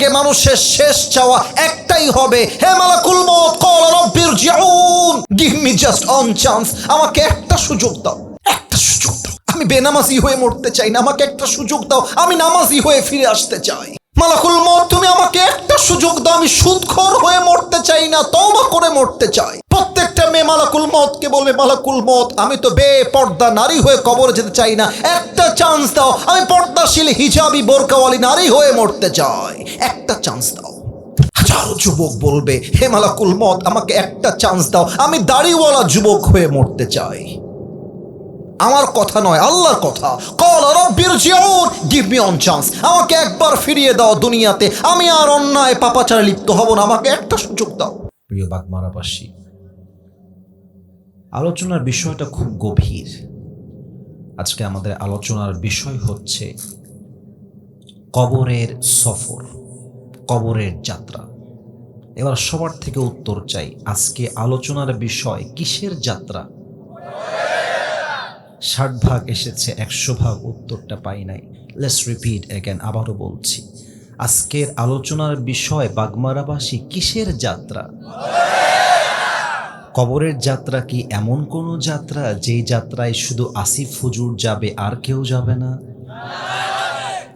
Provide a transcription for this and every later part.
আগে মানুষের শেষ চাওয়া একটাই হবে, হে মালাকুল মউত ক্বালা রাব্বি ইরজিউন, give me just one chance, আমাকে একটা সুযোগ দাও, একটা সুযোগ দাও। আমি বেনামাজি হয়ে মরতে চাই না, আমাকে একটা সুযোগ দাও, আমি নামাজি হয়ে ফিরে আসতে চাই। মালাকুল মউত তুমি আমাকে একটা সুযোগ দাও, আমি সুদখোর হয়ে মরতে চাই না, তওবা করে মরতে চাই। প্রত্যেকটা মেয়ে মালাকুল মউতকে বলবে, মালাকুল মউত আমি তো বেপর্দা নারী হয়ে কবরে যেতে চাই না, একটা চান্স দাও, আমি পর্দাশীল হিজাবি বোরকাওয়ালি নারী হয়ে মরতে চাই, একটা চান্স দাও। হাজারো যুবক বলবে, হে মালাকুল মউত আমাকে একটা চান্স দাও, আমি দাড়িওয়ালা যুবক হয়ে মরতে চাই। আমার কথা নয়, আল্লাহর কথা। ক্বালা রাব্বি ইরজিউন, গিভ মি ওয়ান চান্স, আমাকে একবার ফিরিয়ে দাও দুনিয়াতে, আমি আর অন্যায় পাপাচারে লিপ্ত হব না, আমাকে একটা সুযোগ দাও। প্রিয় বাগমারাবাসী, আলোচনার বিষয়টা খুব গভীর। আজকে আমাদের আলোচনার বিষয় হচ্ছে কবরের সফর, কবরের যাত্রা। এবার সবার থেকে উত্তর চাই, আজকে আলোচনার বিষয় কিসের যাত্রা? 60 ভাগ এসেছে, 100 ভাগ উত্তরটা পাই নাই। লেটস রিপিট অ্যাগেন, আবারও বলছি, আজকের আলোচনার বিষয় বাগমারাবাসী কিসের যাত্রা? কবরের যাত্রা কি এমন কোন যাত্রা যেই যাত্রায় শুধু আসিফ হুজুর যাবে আর কেউ যাবে না?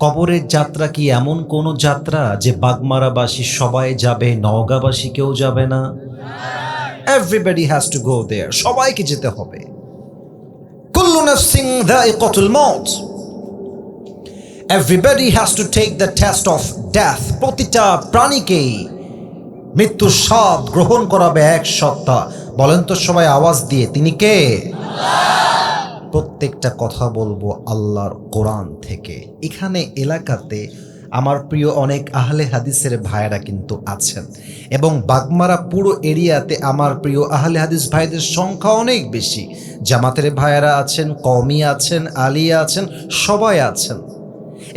কবরের যাত্রা কি এমন কোন যাত্রা যে বাগমারাবাসী সবাই যাবে, নওগাঁবাসী কেউ যাবে না? Everybody has to go there, সবাইকে যেতে হবে। কুল্লু নাফসিন যায়িকাতুল মাউত, everybody has to take the test of death. প্রতিটা প্রাণীকেই মৃত্যুর স্বাদ গ্রহণ করাবে এক সত্তা। বলেন তো সবাই আওয়াজ দিয়ে, তিনি কে? প্রত্যেকটা কথা বলবো আল্লাহর কোরআন থেকে। এখানে এলাকাতে আমার প্রিয় অনেক আহলে হাদিসের ভাইয়েরা কিন্তু আছেন, এবং বাগমারা পুরো এরিয়াতে আমার প্রিয় আহলে হাদিস ভাইদের সংখ্যা অনেক বেশি। জামাতের ভাইয়েরা আছেন, কওমি আছেন, আলিয়া আছেন, সবাই আছেন।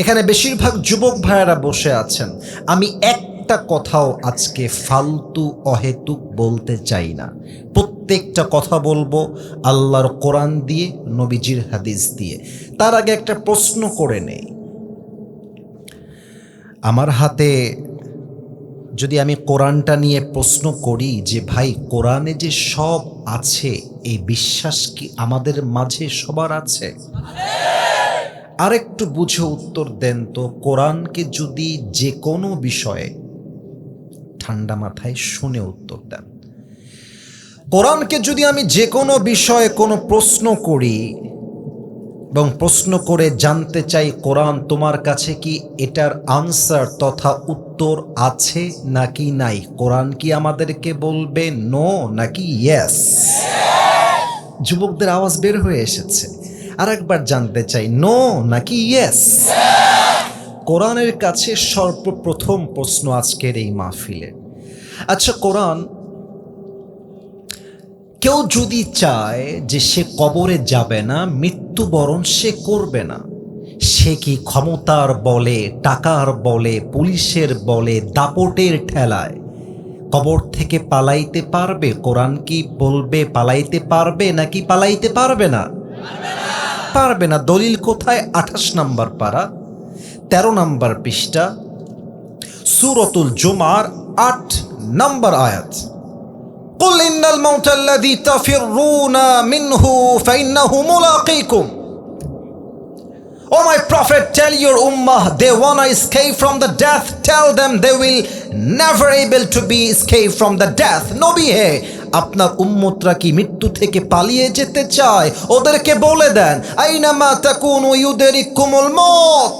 এখানে বেশিরভাগ যুবক ভাইয়েরা বসে আছেন। আমি একটা কথাও আজকে ফালতু অহেতুক বলতে চাই না। প্রত্যেকটা কথা বলবো আল্লাহর কোরআন দিয়ে, নবীজির হাদিস দিয়ে। তার আগে একটা প্রশ্ন করে নেই, আমার হাতে যদি আমি কোরআনটা নিয়ে প্রশ্ন করি যে ভাই কোরআনে যে সব আছে, এই বিশ্বাস কি আমাদের মাঝে সবার আছে? আরেকটু বুঝে উত্তর দেন তো, কোরআনকে যদি যে কোনো বিষয়ে ঠান্ডা মাথায় শুনে উত্তর দেন। কোরআনকে যদি আমি যে কোনো বিষয়ে কোনো প্রশ্ন করি এবং প্রশ্ন করে জানতে চাই, কোরআন তোমার কাছে কি এটার আনসার তথা উত্তর আছে নাকি নাই, কোরআন কি আমাদেরকে বলবে নো নাকি ইয়েস? যুবকদের আওয়াজ বের হয়ে এসেছে। আর একবার জানতে চাই, নো নাকি ইয়েস? কোরআনের কাছে সর্বপ্রথম প্রশ্ন আজকের এই মাহফিলে। আচ্ছা, কোরআন কেউ যদি চায় যে সে কবরে যাবে না, মৃত্যুবরণ সে করবে না, সে কি ক্ষমতার বলে, টাকার বলে, পুলিশের বলে, দাপটের ঠেলায় কবর থেকে পালাইতে পারবে? কোরআন কি বলবে পালাইতে পারবে নাকি পালাইতে পারবে না? পারবে না। দলিল কোথায়? 28 নম্বর পারা, 13 নম্বর পৃষ্ঠা, সূরাতুল জুমার 8 নম্বর আয়াত। কুল ইন্নাল মাউতাল্লাযী তাফিররুনা মিনহু ফাইন্নাহু মুলাকীকুম। Oh my prophet, tell your ummah they wanna escape from the death, tell them they will never able to be escape from the death. নবী হে, আপনার উম্মতরা কি মৃত্যু থেকে পালিয়ে যেতে চায়? ওদেরকে বলে দেন, আইনামা তাকুনু ইউদরিকুমুল মউত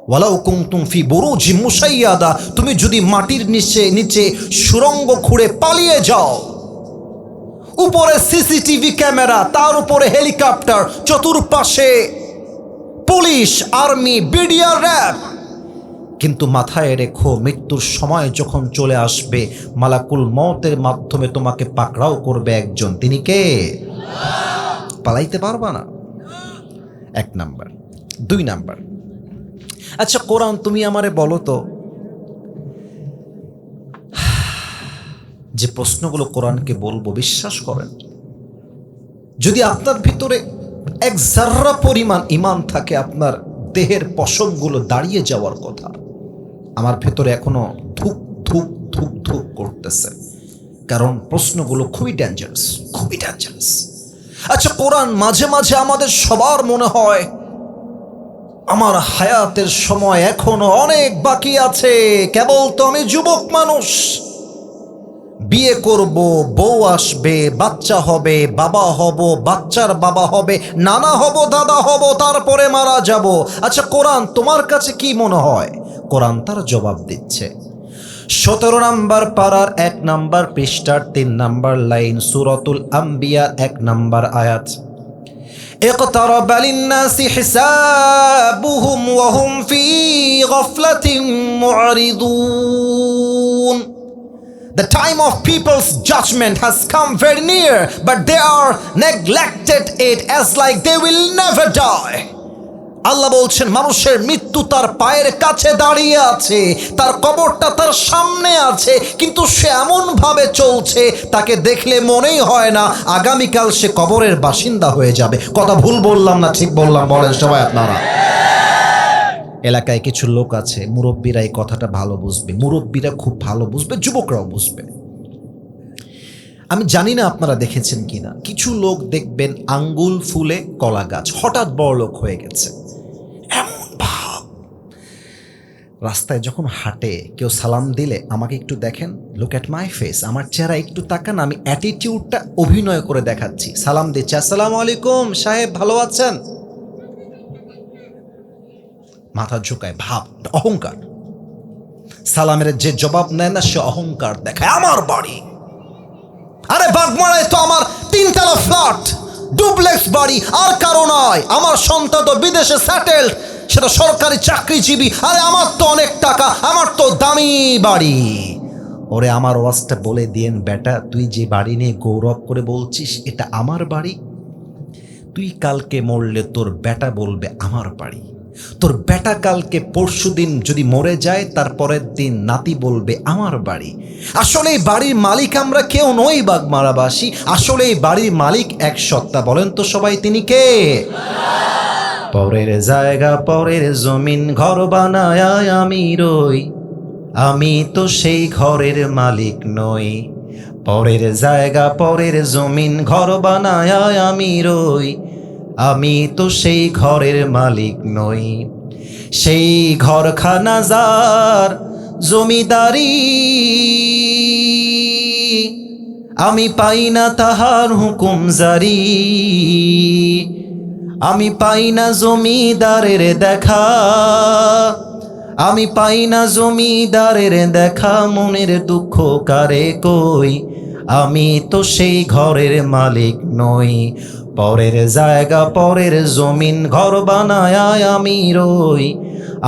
ওয়ালাউ কুনতুম ফি বুরুজিম মুশাইয়াদা। তুমি যদি মাটির নিচে সুড়ঙ্গ খুঁড়ে পালিয়ে যাও, উপরে সিসিটিভি ক্যামেরা, তার উপরে হেলিকপ্টার, চতুর্পাশে পুলিশ, আর্মি, বিডিআর, র্যাব, কিন্তু মাথায় রেখো মৃত্যুর সময় যখন চলে আসবে, মালাকুল মউতের মাধ্যমে তোমাকে পাকড়াও করবে একজন, তিনি কে? পালাইতে পারবা না। 1 নাম্বার। 2 নাম্বার, আচ্ছা কোরআন তুমি আমারে বলো তো, যে প্রশ্নগুলো কোরআনকে বলবো বিশ্বাস করেন, যদি আপনার ভিতরে এক জাররা পরিমাণ ঈমান থাকে, আপনার দেহের পশমগুলো দাঁড়িয়ে যাওয়ার কথা। আমার ভেতরে এখনো ধুক ধুক ধুক ধুক করতেছে, কারণ প্রশ্নগুলো খুবই ডেঞ্জারাস, খুবই ডেঞ্জারাস। আচ্ছা, কোরআন মাঝে মাঝে আমাদের সবার মনে হয় আমার হায়াতের সময় এখনো অনেক বাকি আছে, কেবল তো আমি যুবক মানুষ, বিয়ে করব, বউ আসবে, বাচ্চা হবে, বাবা হব, বাচ্চার বাবা হবে, নানা হব, দাদা হব, তারপরে মারা যাব। আচ্ছা কোরআন তোমার কাছে কি মনে হয়? কোরআন তার জবাব দিচ্ছে। 17 নম্বর পারার 1 নম্বর পৃষ্ঠার 3 নম্বর লাইন, সূরাতুল আম্বিয়া 1 নম্বর আয়াত। اقترب للناس حسابهم وهم في غفلة معرضون. The time of people's judgment has come very near, but they are neglected it as like they will never die. আল্লাহ বলছেন মানুষের মৃত্যু তার পায়ের কাছে দাঁড়িয়ে আছে, তার কবরটা তার সামনে আছে, কিন্তু সে এমন ভাবে চলছে তাকে দেখলে মনেই হয় না আগামীকাল সে কবরের বাসিন্দা হয়ে যাবে। কথা ভুল বললাম না ঠিক বললাম? বলেন সবাই আপনারা। এলাকায় কিছু লোক আছে, মুরব্বীরা এই কথাটা ভালো বুঝবে, মুরব্বীরা খুব ভালো বুঝবে, যুবকরাও বুঝবে। আমি জানি না আপনারা দেখেছেন কিনা, কিছু লোক দেখবেন আঙ্গুল ফুলে কলা গাছ, হঠাৎ বড় লোক হয়ে গেছে, এমন ভাব। রাস্তায় যখন হাঁটে কেউ সালাম দিলে আমাকে একটু দেখেন, লুক অ্যাট মাই ফেস, আমার চেহারা একটু তাকান, আমি অ্যাটিটিউডটা অভিনয় করে দেখাচ্ছি। সালাম দিচ্ছে, আসসালামু আলাইকুম সাহেব, ভালো আছেন? মাথা ঝুঁকায়, ভাব, অহংকার। সালামের যে জবাব নেয় না সে অহংকার দেখায়। আমার বাড়ি, আরে বাগমারায় তো আমার 3 তলা ফ্ল্যাট, ডুপ্লেক্স বাড়ি, আর কারো নয়। আমার সন্তান তো বিদেশে সেটেলড, সেটা সরকারি চাকরিজীবী। আরে আমার তো অনেক টাকা, আমার তো দামি বাড়ি। ওরে আমার ওয়াজটা বলে দিয়েন, বেটা তুই যে বাড়ি নিয়ে গৌরব করে বলছিস এটা আমার বাড়ি, তুই কালকে মরলে তোর বেটা বলবে আমার বাড়ি। তোর বেটা কালকে পরশুদিন যদি মরে যায়, তারপরের দিন নাতি বলবে আমার বাড়ি। আসলে এই বাড়ির মালিক আমরা কেউ নই বাগমারাবাসী, আসলে এই বাড়ির মালিক এক সত্তা। বলেন তো সবাই, তিনি কে? পরের জায়গা পরের জমিন ঘর বানায় আমি রই, আমি তো সেই ঘরের মালিক নই। পরের জায়গা পরের জমিন ঘর বানায় আমি রই, আমি তো সেই ঘরের মালিক নই। সেই ঘরখানা যার জমিদারি, আমি পাই না তাহার হুকুম জারি, আমি পাই না জমিদারের দেখা, আমি পাই না জমিদারের দেখা, মনের দুঃখ কারে কই, আমি তো সেই ঘরের মালিক নই। পরের জায়গা পরের জমিন ঘর বানায় আমি রই,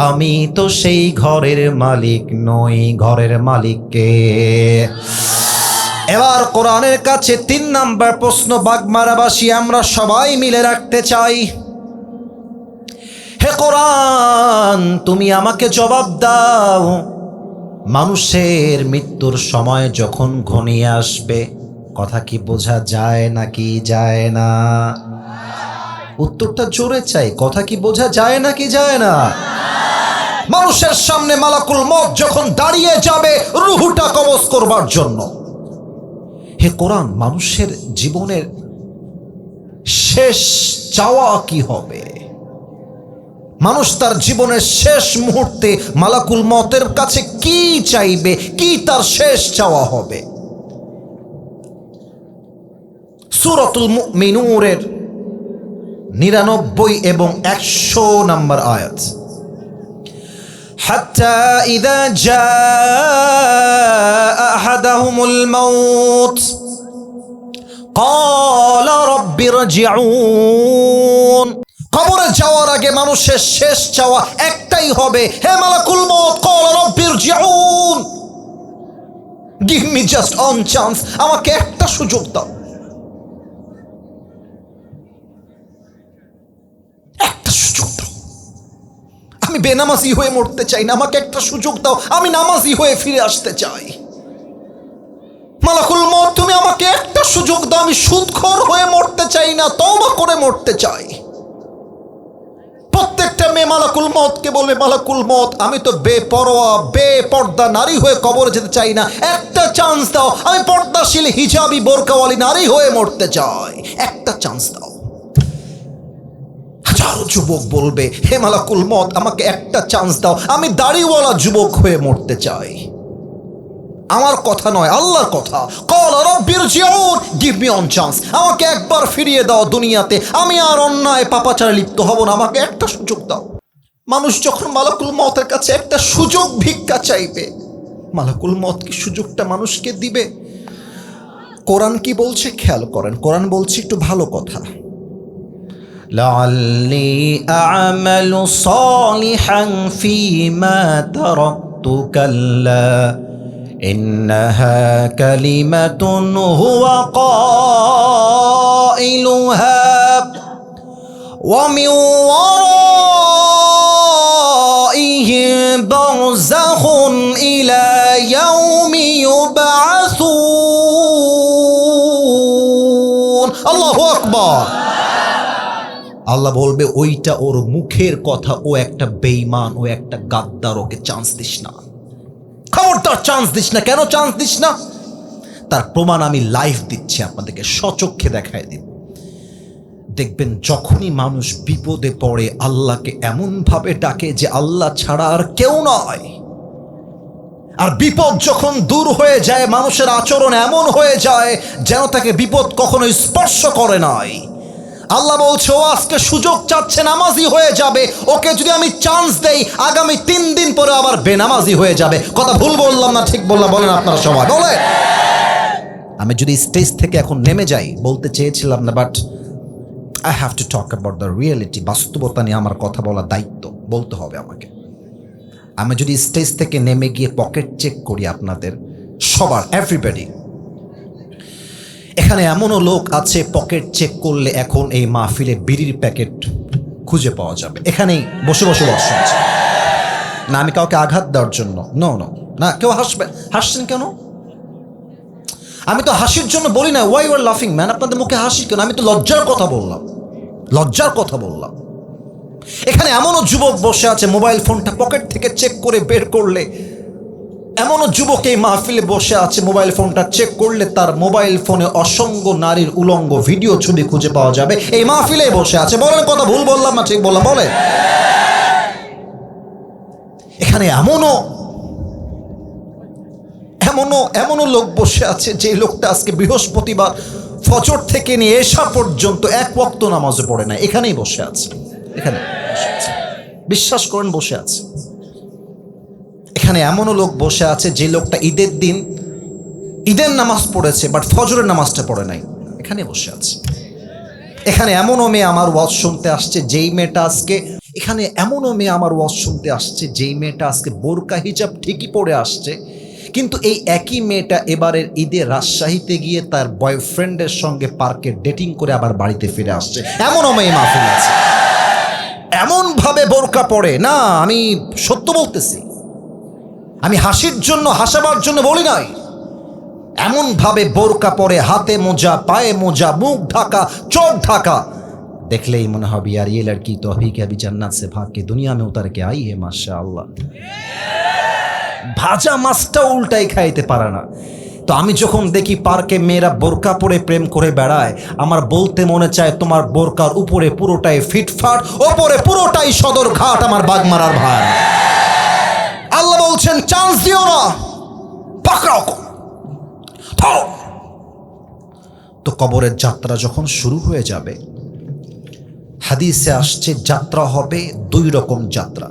আমি তো সেই ঘরের মালিক নই। ঘরের মালিক কে? এবার কোরআনের কাছে 3 নাম্বার প্রশ্ন বাগমারাবাসী আমরা সবাই মিলে রাখতে চাই। হে কোরআন, তুমি আমাকে জবাব দাও, মানুষের মৃত্যুর সময় যখন ঘনিয়ে আসবে, কথা কি বোঝা যায় নাকি যায় না? উত্তরটা জোরে চাই, কথা কি বোঝা যায় নাকি যায় না? মানুষের সামনে মালাকুল মউত যখন দাঁড়িয়ে যাবে রুহুটা কবজ করবার জন্য, হে কোরআন, মানুষের জীবনের শেষ চাওয়া কি হবে? মানুষ তার জীবনের শেষ মুহূর্তে মালাকুল মউতের কাছে কি চাইবে, কি তার শেষ চাওয়া হবে? সূরাতুল মুমিনুনের 99 এবং 100 নম্বর আয়াত। হাত্তা ইযা জাআ আহাদাহুমুল মাউত ক্বালা রাব্বি রজিউন। কবরে যাওয়ার আগে মানুষের শেষ চাওয়া একটাই হবে, হে মালাকুল মউত, ক্বালা রাব্বি রজিউন, give me just one chance, আমাকে একটা সুযোগ দাও, একটা সুযোগ দাও। আমি বেনামাজি হয়ে মরতে চাই না, আমাকে একটা সুযোগ দাও, আমি নামাজি হয়ে ফিরে আসতে চাই। মালাকুল মউত, তুমি আমাকে একটা সুযোগ দাও, আমি সুদখোর হয়ে মরতে চাই না, তওবা করে মরতে চাই। প্রত্যেকটা মেয়ে মালাকুল মউতকে বলবে, মালাকুল মউত আমি তো বেপরোয়া বেপর্দা নারী হয়ে কবরে যেতে চাই না, একটা চান্স দাও, আমি পর্দাশীল হিজাবি বোরকাওয়ালি নারী হয়ে মরতে চাই, একটা চান্স দাও। হাজারো যুবক বলবে, হে মালাকুল মউত আমাকে একটা চান্স দাও, আমি দাড়িওয়ালা যুবক হয়ে মরতে চাই। আমার কথা নয়, আল্লাহর কথা। ক্বালা রাব্বিরজিউন, গিভ মি ওয়ান চান্স, আমাকে একবার ফিরিয়ে দাও দুনিয়াতে, আমি আর অন্যায় পাপাচারে লিপ্ত হব না, আমাকে একটা সুযোগ দাও। মানুষ যখন মালাকুল মউতের কাছে একটা সুযোগ ভিক্ষা চাইবে, মালাকুল মউত কি সুযোগটা মানুষকে দিবে? কোরআন কি বলছে খেয়াল করেন, কোরআন বলছে একটু ভালো কথা, লাআল্লি আ'মালু সালিহান ফীমা তারাকতু কাল্লা ইন্নাহা কালিমাতুন হুয়া কাইলুহা ওয়া মিন ওয়ারাইহিম বারযাখুন ইলা ইয়াউমি ইউবআসুন। আল্লাহু আকবার। আল্লাহ বলবে ওইটা ওর মুখের কথা, ও একটা বেঈমান, ও একটা গাদ্দার, ওকে চান্স দিস না, খবরদার চান্স দিস না। কেন চান্স দিস না? তার প্রমাণ আমি লাইভ দিচ্ছি আপনাদেরকে, স্বচক্ষে দেখায় দিন। দেখবেন যখনই মানুষ বিপদে পড়ে আল্লাহকে এমন ভাবে ডাকে যে আল্লাহ ছাড়া আর কেউ নয়, আর বিপদ যখন দূর হয়ে যায় মানুষের আচরণ এমন হয়ে যায় যেন তাকে বিপদ কখনো স্পর্শ করে নাই। আল্লাহ বলছে ও আজকে সুযোগ চাচ্ছে, নামাজি হয়ে যাবে, ওকে যদি আমি চান্স দেই আগামী 3 দিন পরে আবার বেনামাজি হয়ে যাবে। কথা ভুল বললাম না ঠিক বললাম? বলেন আপনারা সবাই বলে। আমি যদি স্টেজ থেকে এখন নেমে যাই, বলতে চেয়েছিলাম না, but I have to talk about the reality. বাস্তবতা নিয়ে আমার কথা বলার দায়িত্ব, বলতে হবে আমাকে। আমি যদি স্টেজ থেকে নেমে গিয়ে পকেট চেক করি আপনাদের সবার, এভরিবডি, এখানে এমনও লোক আছে পকেট চেক করলে এখন এই মাহফিলে বিড়ির প্যাকেট খুঁজে পাওয়া যাবে, এখানেই বসে বসে বসে আছে। না আমি কাউকে আঘাত দেওয়ার জন্য, নো নো, না কেউ হাসবেন, হাসছেন কেন? আমি তো হাসির জন্য বলি না, ওয়াই ইউ আর লাফিং ম্যান, আপনাদের মুখে হাসি কেন? আমি তো লজ্জার কথা বললাম, লজ্জার কথা বললাম। এখানে এমনও যুবক বসে আছে মোবাইল ফোনটা পকেট থেকে চেক করে বের করলে, এমনও যুবক এই মাহফিলে বসে আছে মোবাইল ফোনটা চেক করলে তার মোবাইল ফোনে অসংখ্য নারীর উলঙ্গ ভিডিও ছবি খুঁজে পাওয়া যাবে, এই মাহফিলে বসে আছে। বলেন কথা ভুল বললাম না ঠিক বললাম? বলে। এখানে এমনও লোক বসে আছে যে লোকটা আজকে বৃহস্পতিবার ফজর থেকে নিয়ে এশা পর্যন্ত 1 ওয়াক্ত নামাজে পড়ে না, এখানেই বসে আছে, এখানে বসে আছে, বিশ্বাস করেন বসে আছে। এখানে এমনও লোক বসে আছে যে লোকটা ঈদের দিন ঈদের নামাজ পড়েছে বাট ফজরের নামাজটা পড়ে নাই, এখানে বসে আছে। এখানে এমনও মেয়ে আমার ওয়াজ শুনতে আসছে যেই মেয়েটা আজকে, এখানে এমনও মেয়ে আমার ওয়াজ শুনতে আসছে যেই মেয়েটা আজকে বোরকা হিজাব ঠিকই পরে আসছে, কিন্তু এই একই মেয়েটা এবারের ঈদে রাজশাহীতে গিয়ে তার বয়ফ্রেন্ডের সঙ্গে পার্কে ডেটিং করে আবার বাড়িতে ফিরে আসছে, এমনও মেয়ে মাহফিল আছে। এমন ভাবে বোরকা পরে না, আমি সত্য বলতেছি, আমি হাসির জন্য হাসাবার জন্য বলি নাই। এমন ভাবে বোরকা পরে, হাতে মোজা, পায়ে মোজা, মুখ ঢাকা, চোখ ঢাকা, দেখলেই মনে হবে यार ये लड़की तो अभी के अभी जन्नत से भाग के दुनिया में उतर के आई है माशाअल्लाह। ভাজা মাছটা উল্টাই খাইতে পারে না। তো আমি যখন দেখি পার্কে মেয়েরা বোরকা পরে প্রেম করে বেড়ায়, আমার বলতে মনে চায় তোমার বোরকার উপরে পুরোটাই ফিটফাট, ওপরে পুরোটাই সদর ঘাট আমার বাগমারার ভাই। আল্লাহ বলছেন চান্স দিও না, পাকড়াও। তো কবরের যাত্রা যখন শুরু হয়ে যাবে, হাদিসে আসছে যাত্রা হবে 2 রকম যাত্রা।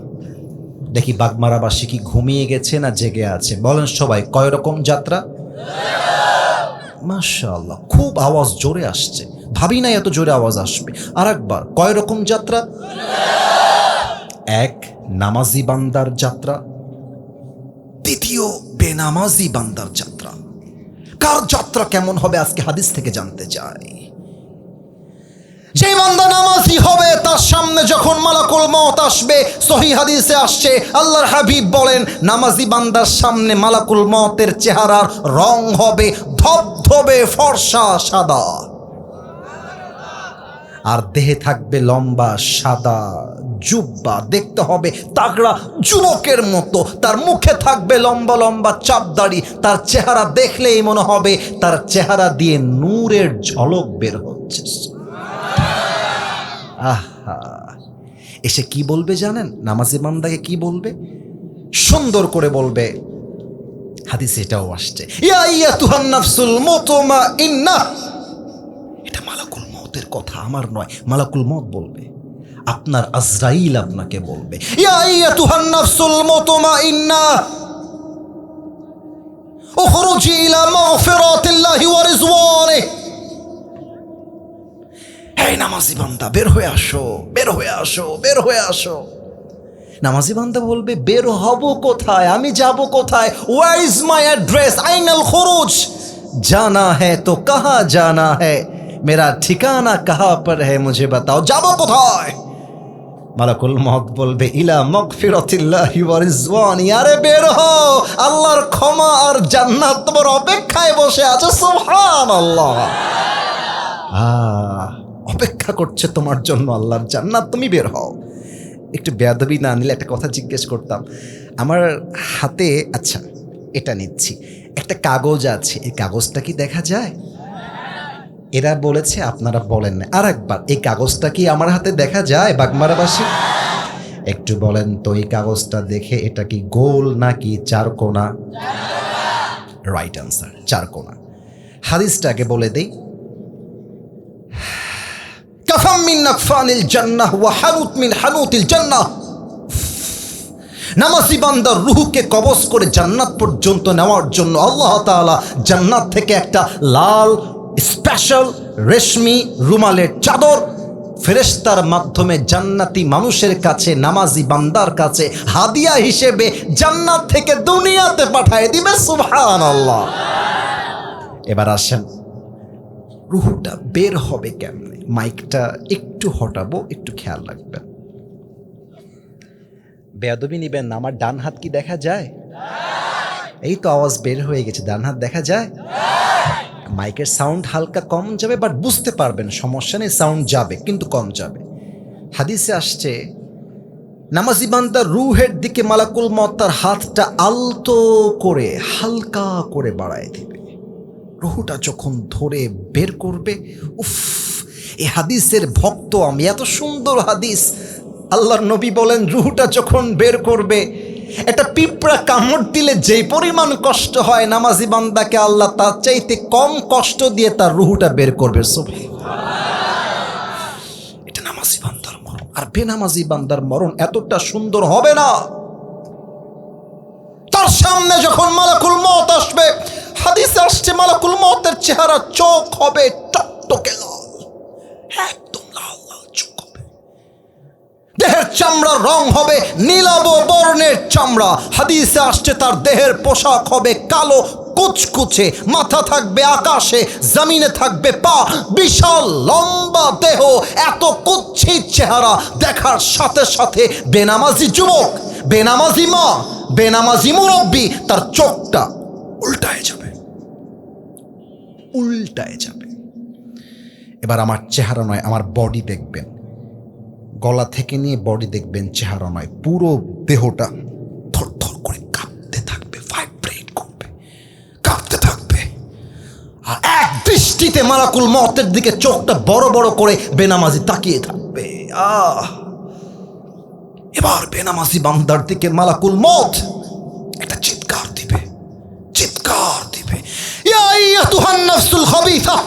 দেখি বাগমারাবাসী কি ঘুমিয়ে গেছে না জেগে আছে? বলেন সবাই, কয় রকম যাত্রা? মাশাআল্লাহ, খুব আওয়াজ জোরে আসছে, ভাবি না এত জোরে আওয়াজ আসবে। আরেকবার, কয় রকম যাত্রা? 1 নামাজি বান্দার যাত্রা, 2 বেনামাজি বান্দার যাত্রা। কার যাত্রা কেমন হবে আজকে হাদিস থেকে জানতে চাই। যে বান্দা নামাজি হবে তার সামনে যখন মালাকুল মউত আসবে, সহিহ হাদিসে আসছে আল্লাহর হাবিব বলেন নামাজি বান্দার সামনে মালাকুল মউতের চেহারার রং হবে ধবধবে ফর্সা সাদা। আর দেহে থাকবে লম্বা সাদা জুব্বা, দেখতে হবে তাগড়া যুবকের মতো। তার মুখে থাকবে লম্বা লম্বা চাপদাড়ি। তার চেহারা দেখলেই মনে হবে তার চেহারা দিয়ে নূরের ঝলক বের হচ্ছে। আহা, এসে কি বলবে জানেন? নামাজি বান্দাকে কি বলবে? সুন্দর করে বলবে, হাদিসে এটাও আসছে, ইয়া আইয়াতুহান নাফসুল মুতমাইন্নাহ। এটা মালাকুল মউতের কথা, আমার নয়, মালাকুল মউত বলবে। আপনার আজরাইল আপনাকে বলবে, ইয়া আইয়াতুহান নাফসুল মুতমাইন্নাহ উখরুজি ইলা মাগফিরাতিল্লাহি ওয়া রিজওয়ানিহি। হে নামাজি বান্দা, বের হয়ে আসো, বের হয়ে আসো, বের হয়ে আসো। নামাজি বান্দা বলবে, বের হব কোথায়? আমি যাব কোথায়? Where is my address? আইনাল খুরুজ? জানা হ্যায় তো কাহা জানা হ্যায়, মেরা ঠিকানা কাহা পর হ্যায় মুঝে বাতাও, যাব কোথায়? মালাকুল মউত বলবে, ইলা মাগফিরাতিল্লাহি ওয়া রিজওয়ানি। আরে বের হও, আল্লাহর ক্ষমা আর জান্নাত তোমার অপেক্ষায় বসে আছে। সুবহানাল্লাহ। অপেক্ষা করছে তোমার জন্য আল্লাহর জান্নাত, তুমি বের হও। একটু বেয়াদবি না নিলে একটা কথা জিজ্ঞেস করতাম। আমার হাতে, আচ্ছা এটা নিচ্ছি, একটা কাগজ আছে, এই কাগজটা কি দেখা যায়? এরা বলেছে, আপনারা বলেন না। আর একবার, এই কাগজটা কি আমার হাতে দেখা যায় বাগমারাবাসী? একটু বলেন তো, এই কাগজটা দেখে এটা কি গোল নাকি চারকোনা? Right answer, চারকোনা। হাদিসটাকে বলে দেই, কাফাম মিন নাকফানিল জান্নাহ ওয়া হানুত মিন হানুতিল জান্নাহ। নামাজি বান্দার রূহকে কবজ করে জান্নাত পর্যন্ত নেওয়ার জন্য আল্লাহ তাআলা জান্নাত থেকে একটা লাল স্পেশাল রেশমি রুমালের চাদর ফেরেশতার মাধ্যমে জান্নাতি মানুষের কাছে, নামাজি বান্দার কাছে হাদিয়া হিসেবে জান্নাত থেকে দুনিয়াতে পাঠিয়ে দিবে। সুবহানাল্লাহ। এবার আসেন, রূহটা বের হবে কেমনে? মাইকটা একটু হটাবো, একটু খেয়াল রাখবেন। বেয়াদবি নিবেন না। আমার ডান হাত কি দেখা যায়? এই তো আওয়াজ বের হয়ে গেছে, ডান হাত দেখা যায়। মাইকের সাউন্ড হালকা কম যাবে, বাট বুঝতে পারবেন, সমস্যা নেই, সাউন্ড যাবে কিন্তু কম যাবে। হাদিসে আসছে, নামাজি বান্দার রূহের দিকে মালাকুল মউত তার হাতটা আলতো করে হালকা করে বাড়ায় দিবে। রূহটা যখন ধরে বের করবে, উফ, এই হাদিসের ভক্ত আমি। এত সুন্দর হাদিস। আল্লাহর নবী বলেন, রূহটা যখন বের করবে, একটা পিঁপড়া কামড় দিলে যেই পরিমাণ কষ্ট হয়, নামাজি বান্দাকে আল্লাহ তার চাইতে কম কষ্ট দিয়ে তার রূহটা বের করবে। এটা নামাজি বান্দার মরণ। আর বেনামাজি বান্দার মরণ এতটা সুন্দর হবে না। তার সামনে যখন মালাকুল মউত আসবে, হাদিসে আসছে মালাকুল মউতের চেহারা, চোখ হবে টকটকে লাল, একদম লাল লাল চোখ হবে। দেহের চামড়ার রং হবে নীলাভ বর্ণের চামড়া। হাদিসে আসছে তার দেহের পোশাক হবে কালো কুচকুচে, মাথা থাকবে আকাশে, জমিনে থাকবে পা, বিশাল লম্বা দেহ, এত কুৎসিত চেহারা দেখার সাথে সাথে বেনামাজি যুবক, বেনামাজি মা, বেনামাজি মুরব্বী, তার চোখটা উল্টায় যাবে, উল্টায় যাবে। এবার আমার চেহারা নয়, আমার বডি দেখবেন, গলা থেকে নিয়ে বডি দেখবেন, চেহারা নয়, পুরো দেহটা থরথর করে কাঁপতে থাকবে, ভাইব্রেট করবে, কাঁপতে থাকবে। আর এক দৃষ্টিতে মালাকুল মউতের দিকে চোখটা বড় বড় করে বেনামাজি তাকিয়ে থাকবে। এবার বেনামাজি বান্দার দিকে মালাকুল মউত একটা চিৎকার দিবে, চিৎকার দিবে, ইয়া আইয়াতুহান নাফসুল খাবিসা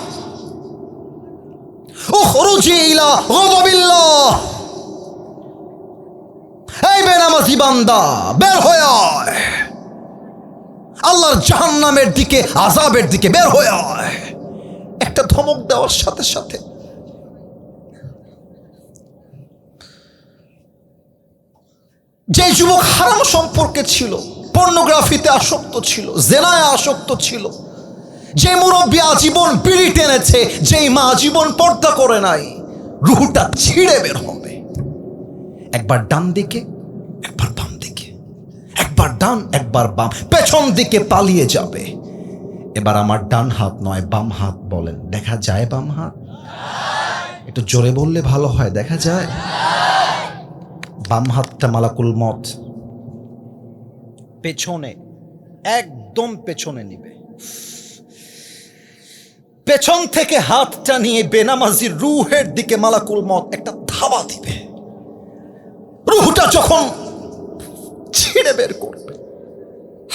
উখরুজি ইলা গাযাবিল্লাহ। এই বেনামাজি বান্দা, বের হয়ে আয়, আল্লাহর জাহান্নামের দিকে, আযাবের দিকে বের হয়ে আয়। একটা ধমক দেওয়ার সাথে সাথে যে যুবক হারাম সম্পর্কে ছিল, পর্নোগ্রাফিতে আসক্ত ছিল, জেনায় আসক্ত ছিল, যে মুরব্বী আজীবন বিড়ি টেনেছে, যেই মা আজীবন পর্দা করে নাই, রূহটা ছিঁড়ে বের হবে। একবার ডান দিকে, একবার বাম দিকে, একবার ডান একবার বাম, পেছন দিকে পালিয়ে যাবে। এবার আমার ডান হাত নয়, বাম হাত বলেন, দেখা যায় বাম হাত? একটু জোরে বললে ভালো হয়, দেখা যায়। বাম হাতটা মালাকুল মত পেছনে, একদম পেছনে নিবে। পেছন থেকে হাতটা নিয়ে বেনামাজির রুহের দিকে মালাকুল মত একটা ধাওয়া দিবে। রুহটা যখন ছিঁড়ে বের করবে,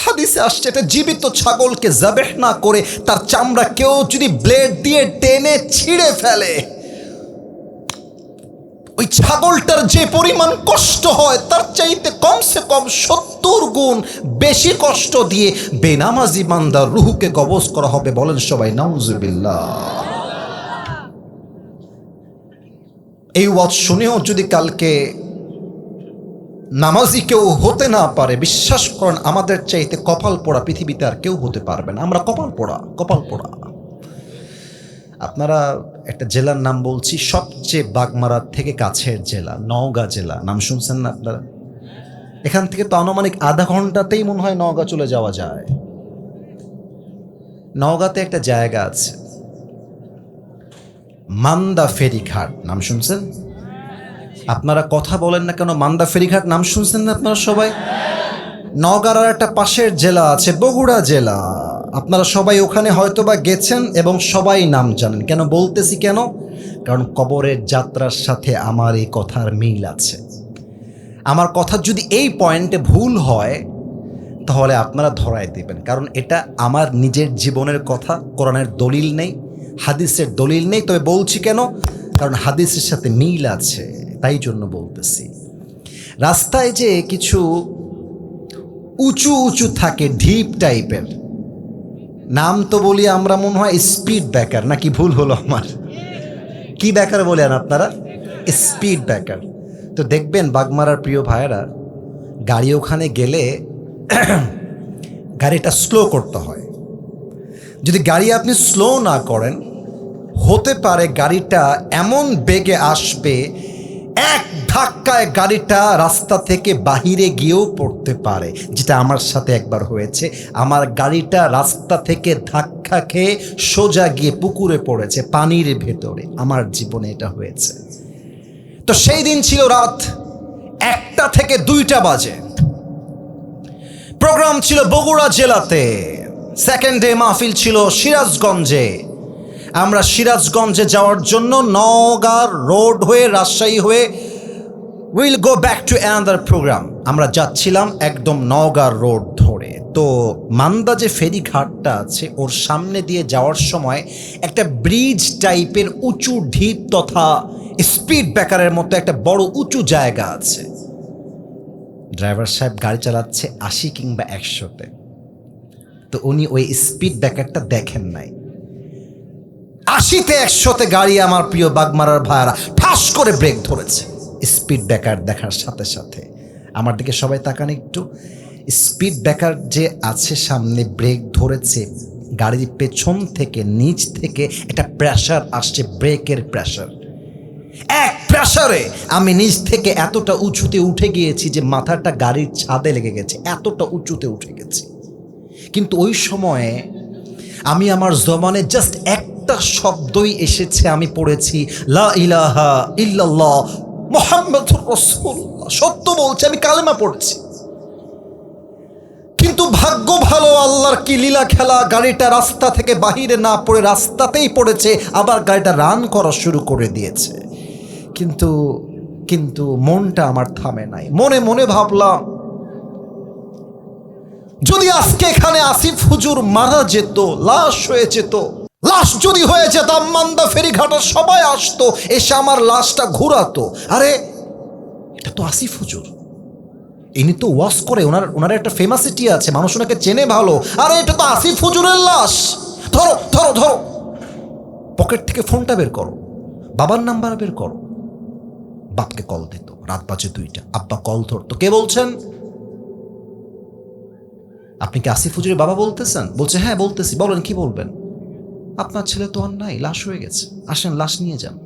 হাদিসে আসছে এটা জীবিত ছাগলকে জাবেহ না করে তার চামড়া কেউ যদি ব্লেড দিয়ে টেনে ছিঁড়ে ফেলে, ওই ছাগলটার যে পরিমাণ কষ্ট হয় তার চাইতে কমসে কম 70 গুণ বেশি কষ্ট দিয়ে বেনামাজি বান্দার রুহকে কবজ করা হবে। বলেন সবাই নাউজুবিল্লাহ। এই ওয়াজ শুনেও যদি কালকে নামাজি কেউ হতে না পারে, বিশ্বাস করেন আমাদের চাইতে কপাল পোড়া পৃথিবীতে আর কেউ হতে পারবে না। আমরা কপাল পোড়া, কপাল পোড়া। আপনারা একটা জেলার নাম বলছি, সবচেয়ে বাগমারার থেকে কাছের জেলা নওগাঁ জেলা, নাম শুনছেন না আপনারা? এখান থেকে তো আনুমানিক আধা ঘন্টাতেই মনে হয় নওগাঁ চলে যাওয়া যায়। নওগাঁতে একটা জায়গা আছে মান্দা ফেরিঘাট, নাম শুনছেন? আপনারা কথা বলেন না কেন? মান্দা ফেরিঘাট নাম শুনছেন না আপনারা সবাই? নওগাঁর আর একটা পাশের জেলা আছে বগুড়া জেলা, আপনারা সবাই ওখানে হয়তোবা গেছেন এবং সবাই নাম জানেন। কেন বলতেছি কেন? কারণ কবরের যাত্রার সাথে আমার এই কথার মিল আছে। আমার কথা যদি এই পয়েন্টে ভুল হয় তাহলে আপনারা ধরায় দেবেন, কারণ এটা আমার নিজের জীবনের কথা। কোরআনের দলিল নেই, হাদিসের দলিল নেই, তবে বলছি কেন? কারণ হাদিসের সাথে মিল আছে, তাই জন্য বলতেছি। রাস্তায় যে কিছু উঁচু উঁচু থাকে ঢিপ টাইপের, নাম তো বলি আমরা মনে হয় স্পিড ব্রেকার, নাকি ভুল হলো আমার? কি ব্রেকার বলেন আপনারা? Speed breaker. তো দেখবেন বাগমারার প্রিয় ভাইয়েরা, গাড়ি ওখানে গেলে গাড়িটা স্লো করতে হয়। যদি গাড়ি আপনি স্লো না করেন, হতে পারে গাড়িটা এমন বেগে আসবে, এক ধাক্কায় গাড়িটা রাস্তা থেকে বাহিরে গিয়েও পড়তে পারে, যেটা আমার সাথে একবার হয়েছে। আমার গাড়িটা রাস্তা থেকে ধাক্কা খেয়ে সোজা গিয়ে পুকুরে পড়েছে, পানির ভেতরে। আমার জীবনে এটা হয়েছে। তো সেই দিন ছিল রাত 1টা থেকে 2টা বাজে। প্রোগ্রাম ছিল বগুড়া জেলাতে, সেকেন্ড ডে মাহফিল ছিল সিরাজগঞ্জে। আমরা সিরাজগঞ্জে যাওয়ার জন্য নওগাঁ রোড হয়ে রাজশাহী হয়ে will go back to another programme. আমরা যাচ্ছিলাম একদম নওগাঁ রোড ধরে। তো মান্দা যে ফেরিঘাটটা আছে ওর সামনে দিয়ে যাওয়ার সময় একটা ব্রিজ টাইপের উঁচু ঢিপ তথা স্পিড ব্রেকারের মতো একটা বড় উঁচু জায়গা আছে। ড্রাইভার সাহেব গাড়ি চালাচ্ছে 80 কিংবা 100-তে। তো উনি ওই স্পিড ব্রেকারটা দেখেন নাই। 80-তে 100-তে গাড়ি, আমার প্রিয় বাগমারার ভাইয়ারা, ঠাস করে ব্রেক ধরেছে। স্পিড ব্রেকার দেখার সাথে সাথে আমার দিকে সবাই তাকান একটু। স্পিড ব্রেকার যে আছে সামনে, ব্রেক ধরেছে, গাড়ির পেছন থেকে নিচ থেকে একটা প্রেশার আসছে, ব্রেকের প্রেশার। এক প্রেশারে আমি নিচ থেকে এতটা উঁচুতে উঠে গিয়েছি যে মাথাটা গাড়ির ছাদে লেগে গেছে, এতটা উঁচুতে উঠে গেছি। কিন্তু ওই সময়ে আমি আমার জবানে জাস্ট একটা শব্দই এসেছে, আমি পড়েছি লা ইলাহা ইল্লাল্লাহ মুহাম্মাদুর রাসূলুল্লাহ। সত্য বলছি, আমি কালেমা পড়েছি। কিন্তু ভাগ্য ভালো, আল্লাহর কি লীলা খেলা, গাড়িটা রাস্তা থেকে বাহিরে না পড়ে রাস্তাতেই পড়েছে, আবার গাড়িটা রান করা শুরু করে দিয়েছে। কিন্তু মনটা আমার থামে নাই। মনে মনে ভাবলাম, যদি আজকে এখানে আসিফ হুজুর মারা যেত, লাশ হয়ে যেত, লাশ যদি হয়ে যেতাম, মান্দা ফেরিঘাটার সবাই আসতো, এসে আমার লাশটা ঘুরাতো। আরে এটা তো আসিফ হুজুর, ইনি তো ওয়াজ করে, ওনার একটা ফেমাসিটি আছে, মানুষ ওনাকে চেনে ভালো। আরে এটা তো আসিফ হুজুরের লাশ। ধরো ধরো ধরো, পকেট থেকে ফোনটা বের করো, বাবার নাম্বার বের করো। বাপকে কল দিত, রাত বাজে 2টা, আব্বা কল ধরতো। কে বলছেন? আপনি কি আসিফ হুজুরের বাবা বলতেছেন? বলছে হ্যাঁ বলতেছি। বলেন কি বলবেন? আপনার ছেলে তো আর নাই, লাশ হয়ে গেছে, আসেন লাশ নিয়ে যান।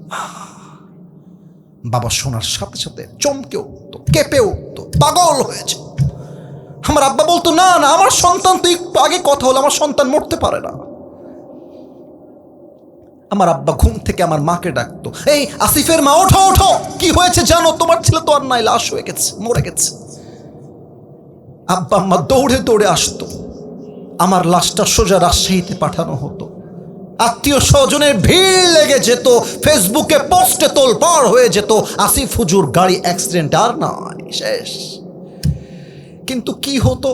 বাবা শোনার সাথে সাথে চমকে উঠতো, কেঁপে উঠতো, পাগল হয়েছে। আমার আব্বা বলতো না না, আমার সন্তান তো একটু আগে কথা হলো, আমার সন্তান মরতে পারে না। আমার আব্বা ঘুম থেকে আমার মাকে ডাকতো, এই আসিফের মা ওঠো ওঠো, কি হয়েছে জানো, তোমার ছেলে তো আর নাই, লাশ হয়ে গেছে, মরে গেছে। আব্বা আম্মা দৌড়ে দৌড়ে আসতো, আমার লাশটা সোজা রাজশাহীতে পাঠানো হতো। আত্মীয় স্বজনের ভিড় লেগে যেত, ফেসবুকে পোস্টে তোলপাড় হয়ে যেত, আসিফ হুজুর গাড়ি অ্যাক্সিডেন্ট, আর নয়, শেষ। কিন্তু কি হতো,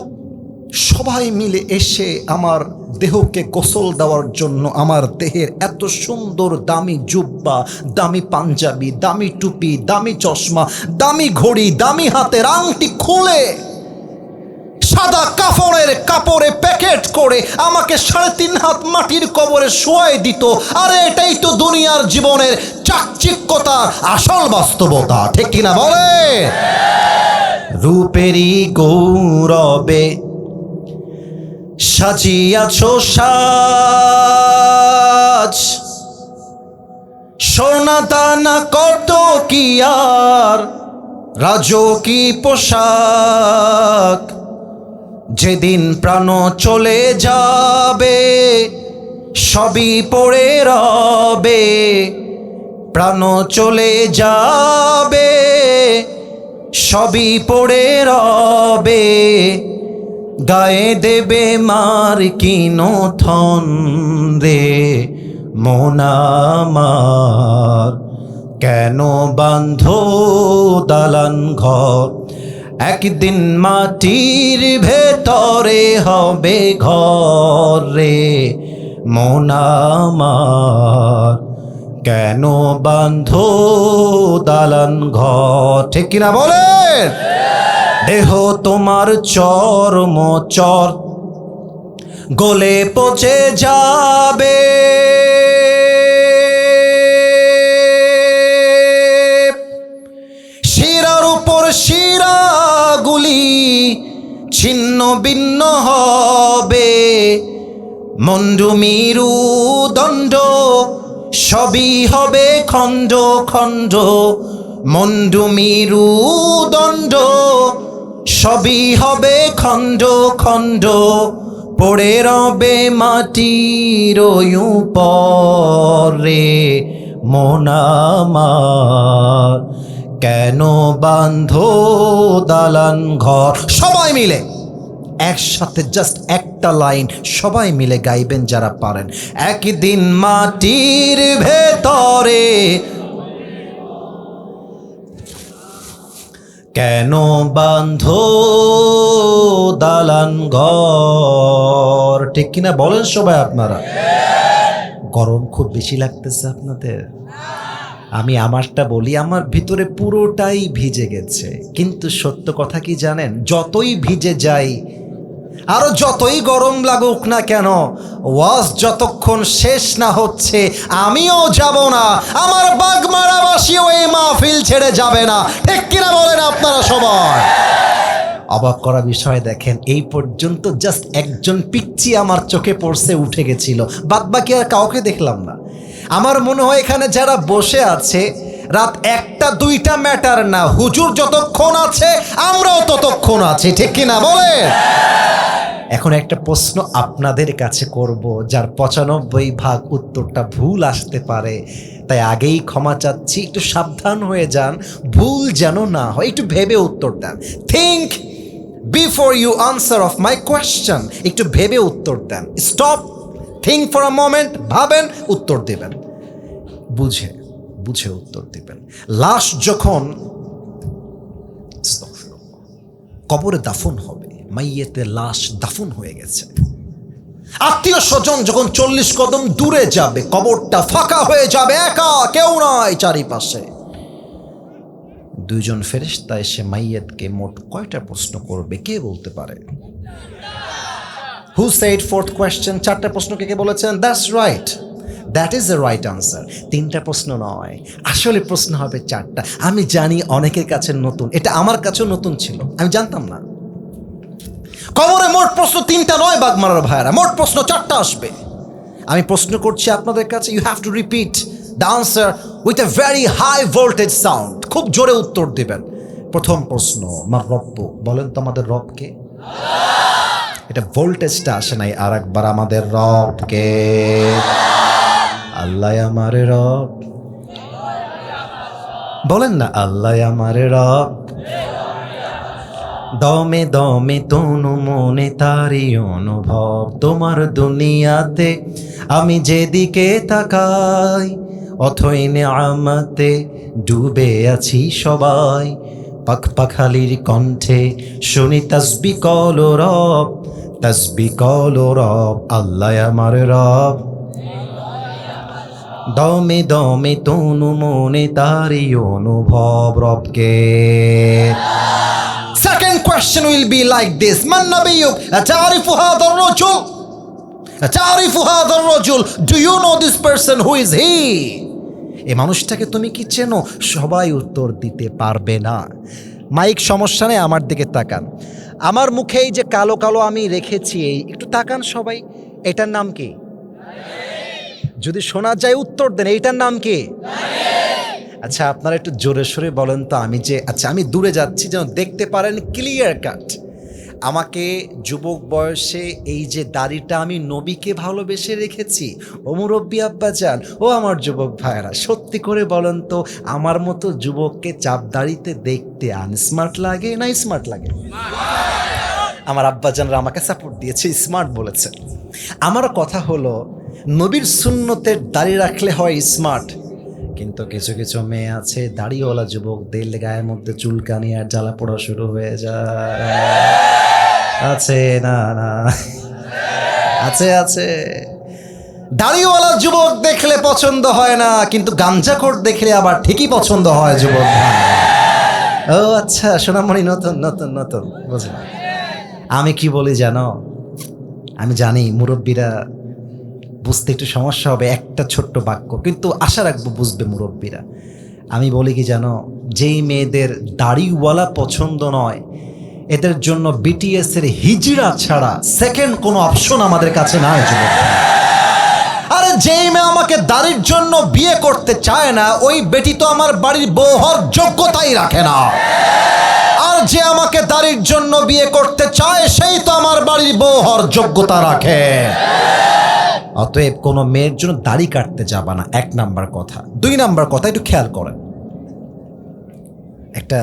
সবাই মিলে এসে আমার দেহকে গোসল দেওয়ার জন্য আমার দেহের এত সুন্দর দামি জুব্বা, দামি পাঞ্জাবি, দামি টুপি, দামি চশমা, দামি ঘড়ি, দামি হাতের আংটি খুলে সাদা কাপড়ের কাপড়ে প্যাকেট করে আমাকে 3.5 হাত মাটির কবরে শোয়াই দিত। আরে এটাই তো দুনিয়ার জীবনের চাকচিক্যতার আসল বাস্তবতা, ঠিক কিনা বলে? রূপেরই গৌরবে সাজিয়াছ সাজ, সোনা দানা কত কি আর রাজকী পোশাক, যেদিন প্রাণ চলে যাবে সবই পড়ে রবে, প্রাণ চলে যাবে সবই পড়ে রবে, গায়ে দেবে মার কিনোথন রে মন আমার, কেন বাঁধো দালান ঘর, একদিন মাটির ভেতরে হবে ঘর রে মন আমার, কেন বাঁধো দালান ঘর, ঠিক কিনা বলেন? দেহ তোমার চরম চর গলে পচে যাবে, শিরার উপর শিরাগুলি ছিন্ন ভিন্ন হবে, মন্ডু মিরু দণ্ড সবই হবে খণ্ড খণ্ড, মন্ডু মিরু দণ্ড সবই হবে খণ্ড খণ্ড, পড়ে রবে মাটির উপরে মন আমার, কেন বাঁধো দালান ঘর। সবাই মিলে একসাথে জাস্ট একটা লাইন সবাই মিলে গাইবেন যারা পারেন, একদিন মাটির ভেতরে কেন বাঁধো দালান ঘর, ঠিক কিনা বলেন সবাই আপনারা? গরম খুব বেশি লাগতেছে আপনাদের? আমি আমারটা বলি, আমার ভিতরে পুরোটাই ভিজে গেছে, কিন্তু সত্য কথা কি জানেন, যতই ভিজে যাই আরো যতই গরম লাগুক না কেন, ওয়াজ যতক্ষণ শেষ না হচ্ছে আমিও যাব না, আমার বাগমারাবাসীও এই মাহফিল ছেড়ে যাবে না, ঠিক কিনা বলেন আপনারা সবাই? অবাক করা বিষয় দেখেন, এই পর্যন্ত জাস্ট একজন পিচ্চি আমার চোখে পড়ছে, উঠে গেছিল, বাদ বাকি আর কাউকে দেখলাম না। আমার মনে হয় এখানে যারা বসে আছে, রাত 1টা 2টা ম্যাটার না, হুজুর যতক্ষণ আছে আমরাও ততক্ষণ আছি, ঠিক কিনা বলেন? এখন একটা প্রশ্ন আপনাদের কাছে করব, যার 95% উত্তরটা ভুল আসতে পারে, তাই আগেই ক্ষমা চাচ্ছি, একটু সাবধান হয়ে যান, ভুল যেন না হয়, একটু ভেবে উত্তর দেন। Think before you answer of my question, একটু ভেবে উত্তর দেন। Stop, think for a moment, ভাবেন, উত্তর দেবেন, বুঝে বুঝে উত্তর দিবেন। লাশ যখন কবরে দাফন হবে, মাইয়েতে লাশ দাফন হয়ে গেছে, আত্মীয় স্বজন যখন 40 কদম দূরে যাবে, কবরটা ফাঁকা হয়ে যাবে, একা, কেউ নয় চারিপাশে, 2জন ফেরেশতা এসে মাইয়েতকে মোট কয়টা প্রশ্ন করবে কে বলতে পারে? Who said fourth question? 4টা প্রশ্ন কে বলেছেন? That's right, that is the right answer. 3টা প্রশ্ন নয়, আসলে প্রশ্ন হবে 4টা। আমি জানি অনেকের কাছে নতুন, এটা আমার কাছেও নতুন ছিল, আমি জানতাম না। কবরে মোট প্রশ্ন 3টা নয় বাগমারার ভাইয়ারা, মোট প্রশ্ন 4টা আসবে। আমি প্রশ্ন করছি আপনাদের কাছে, you have to repeat the answer with a very high voltage sound, খুব জোরে উত্তর দেবেন। প্রথম প্রশ্ন, আমার রব্ব, বলেন তো আমাদের রবকে? এটা ভোল্টেজটা আসে নাই, আর একবার আমাদের রবকে। আল্লাহ আমার রব, বলেন না আল্লাহ আমার রব। দমে দমে তনু মনে তারি অনুভব, তোমার দুনিয়াতে আমি যেদিকে তাকাই, অথই নেয়ামতে ডুবে আছি সবাই। পাখ পাখালির কণ্ঠে শুনি তাসবি কল রব, তাসবি কল রব, আল্লাহ আমার রব। দমে দমে তনু মনে তারি অনুভব রবকে। Second question will be like this: Man nabiyyuk? Ata'rifu hadha ar-rajul? Ata'rifu hadha ar-rajul? Do you know this person? Who is he? এই মানুষটাকে তুমি কি চেনো? সবাই উত্তর দিতে পারবে না। মাইক সমস্যা নেই, আমার দিকে তাকান। আমার মুখে এই যে কালো কালো আমি রেখেছি, একটু তাকান সবাই। এটার নাম কি? যদি শোনা যায় উত্তর দেন, এইটার নাম কি? আচ্ছা আপনারা একটু জোরে সোরে বলেন তো। আমি দূরে যাচ্ছি যেন দেখতে পারেন ক্লিয়ার কাট। আমাকে যুবক বয়সে এই যে দাড়িটা আমি নবীকে ভালোবেসে রেখেছি। ও মুরব্বী আব্বাজান, ও আমার যুবক ভাইয়েরা, সত্যি করে বলেন তো, আমার মতো যুবককে চাপ দাড়িতে দেখতে আনস্মার্ট লাগে না স্মার্ট লাগে? আমার আব্বাজানরা আমাকে সাপোর্ট দিয়েছে, স্মার্ট বলেছে। আমার কথা হলো, নবীর সুন্নতের দাড়ি রাখলে হয় স্মার্ট, কিন্তু কিছু কিছু মেয়ে আছে দাড়িওয়ালা যুবকদের গায়ের মধ্যে চুলকানি আর জ্বালা পোড়া শুরু হয়ে যায়। আছে না? না আছে, আছে। দাড়িওয়ালা যুবক দেখলে পছন্দ হয় না, কিন্তু গাঞ্জাখোর দেখলে আবার ঠিকই পছন্দ হয় যুবক। ও আচ্ছা সোনামণি, নতুন নতুন নতুন বুঝলাম। আমি কি বলি জানো? আমি জানি মুরব্বীরা বুঝতে একটু সমস্যা হবে, একটা ছোট্ট বাক্য, কিন্তু আশা রাখবো বুঝবে মুরব্বীরা। আমি বলি কি জানো? যেই মেয়েদের দাড়িওয়ালা পছন্দ নয়, এদের জন্য বিটিএস এর হিজড়া ছাড়া সেকেন্ড কোনো অপশন আমাদের কাছে নাই যুবক। আরে যেই মেয়ে আমাকে দাড়ির জন্য বিয়ে করতে চায় না, ওই বেটি তো আমার বাড়ির বউ হওয়ার যোগ্যতাই রাখে না। আর যে আমাকে দাড়ির জন্য বিয়ে করতে চায়, সেই তো আমার বাড়ির বউ হওয়ার যোগ্যতা রাখে। অতএব কোনো মেয়ের জন্য দাড়ি কাটতে যাবা না, এক নাম্বার কথা। দুই নাম্বার কথা, একটু খেয়াল করেন। একটা